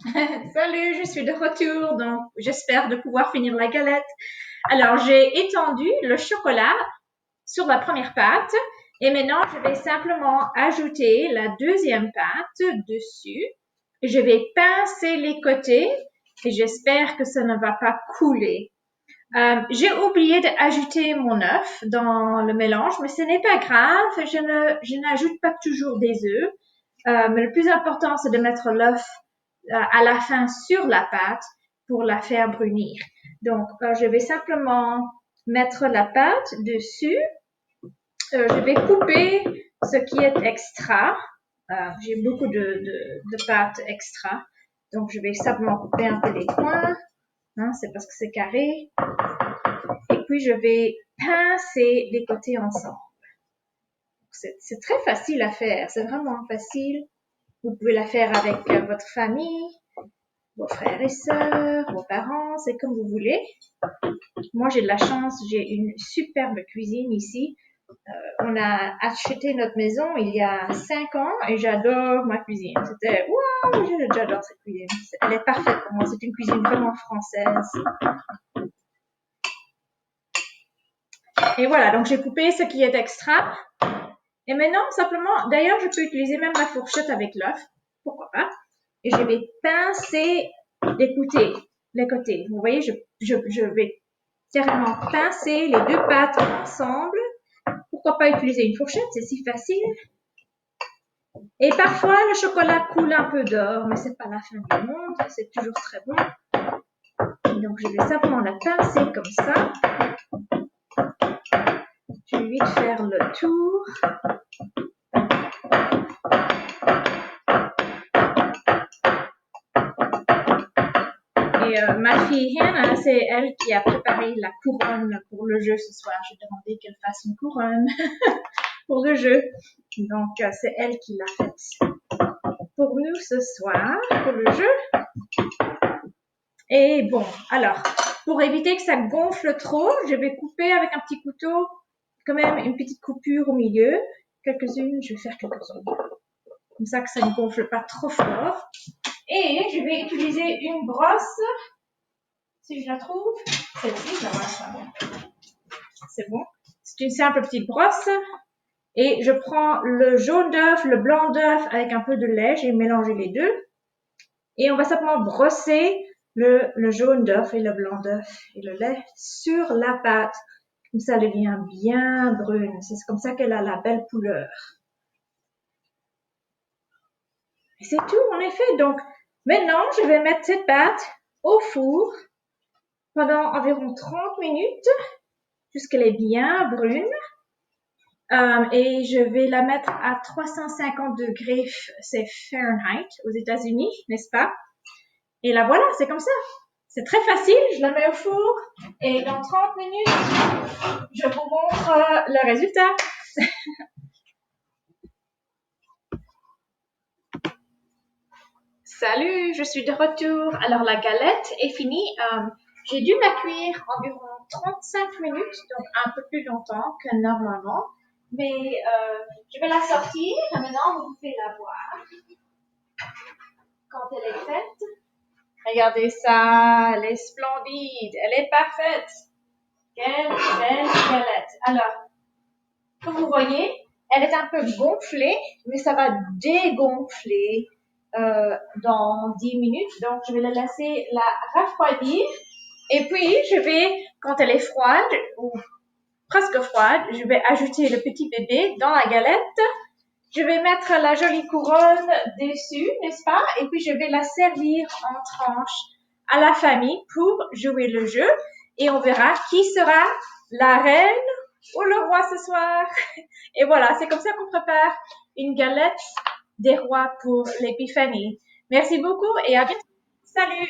Salut, je suis de retour, donc j'espère de pouvoir finir la galette. Alors, j'ai étendu le chocolat sur la première pâte et maintenant je vais simplement ajouter la deuxième pâte dessus. Je vais pincer les côtés et j'espère que ça ne va pas couler. J'ai oublié d'ajouter mon œuf dans le mélange, mais ce n'est pas grave, je n'ajoute pas toujours des œufs. Mais le plus important, c'est de mettre l'œuf à la fin sur la pâte pour la faire brunir. Donc, je vais simplement mettre la pâte dessus. Je vais couper ce qui est extra. J'ai beaucoup de pâte extra. Donc, je vais simplement couper un peu les coins. Hein, c'est parce que c'est carré. Et puis, je vais pincer les côtés ensemble. C'est très facile à faire. C'est vraiment facile. Vous pouvez la faire avec votre famille, vos frères et sœurs, vos parents, c'est comme vous voulez. Moi, j'ai de la chance, j'ai une superbe cuisine ici. On a acheté notre maison il y a 5 ans et j'adore ma cuisine. C'était, waouh, j'adore cette cuisine. Elle est parfaite pour moi. C'est une cuisine vraiment française. Et voilà, donc j'ai coupé ce qui est extra. Et maintenant, simplement, d'ailleurs, je peux utiliser même la fourchette avec l'œuf. Pourquoi pas? Et je vais pincer les côtés. Vous voyez, je vais carrément pincer les deux pâtes ensemble. Pourquoi pas utiliser une fourchette? C'est si facile. Et parfois, le chocolat coule un peu d'or, mais c'est pas la fin du monde. C'est toujours très bon. Donc, je vais simplement la pincer comme ça. Je vais vite faire le tour. Et ma fille Hannah, c'est elle qui a préparé la couronne pour le jeu ce soir. J'ai demandé qu'elle fasse une couronne pour le jeu. Donc, c'est elle qui l'a faite pour nous ce soir, pour le jeu. Et bon, alors, pour éviter que ça gonfle trop, je vais couper avec un petit couteau, quand même une petite coupure au milieu. Quelques-unes, je vais faire quelques-unes. Comme ça que ça ne gonfle pas trop fort. Et je vais utiliser une brosse. Si je la trouve, celle-ci, ben voilà, c'est bon. C'est une simple petite brosse. Et je prends le jaune d'œuf, le blanc d'œuf avec un peu de lait. J'ai mélangé les deux. Et on va simplement brosser le jaune d'œuf et le blanc d'œuf et le lait sur la pâte. Comme ça, elle devient bien brune. C'est comme ça qu'elle a la belle couleur. Et c'est tout, en effet. Donc, maintenant, je vais mettre cette pâte au four pendant environ 30 minutes jusqu'elle est bien brune. Et je vais la mettre à 350 degrés, c'est Fahrenheit aux États-Unis, n'est-ce pas? Et là voilà, c'est comme ça. C'est très facile, je la mets au four et dans 30 minutes, je vous montre le résultat. Salut, je suis de retour. Alors la galette est finie. J'ai dû la cuire environ 35 minutes, donc un peu plus longtemps que normalement. Mais je vais la sortir et maintenant vous pouvez la voir quand elle est faite. Regardez ça, elle est splendide, elle est parfaite. Quelle belle galette. Alors, comme vous voyez, elle est un peu gonflée, mais ça va dégonfler dans 10 minutes. Donc, je vais la laisser la refroidir. Et puis, je vais, quand elle est froide, ou presque froide, je vais ajouter le petit bébé dans la galette. Je vais mettre la jolie couronne dessus, n'est-ce pas? Et puis, je vais la servir en tranches à la famille pour jouer le jeu. Et on verra qui sera la reine ou le roi ce soir. Et voilà, c'est comme ça qu'on prépare une galette des rois pour l'épiphanie. Merci beaucoup et à bientôt. Salut!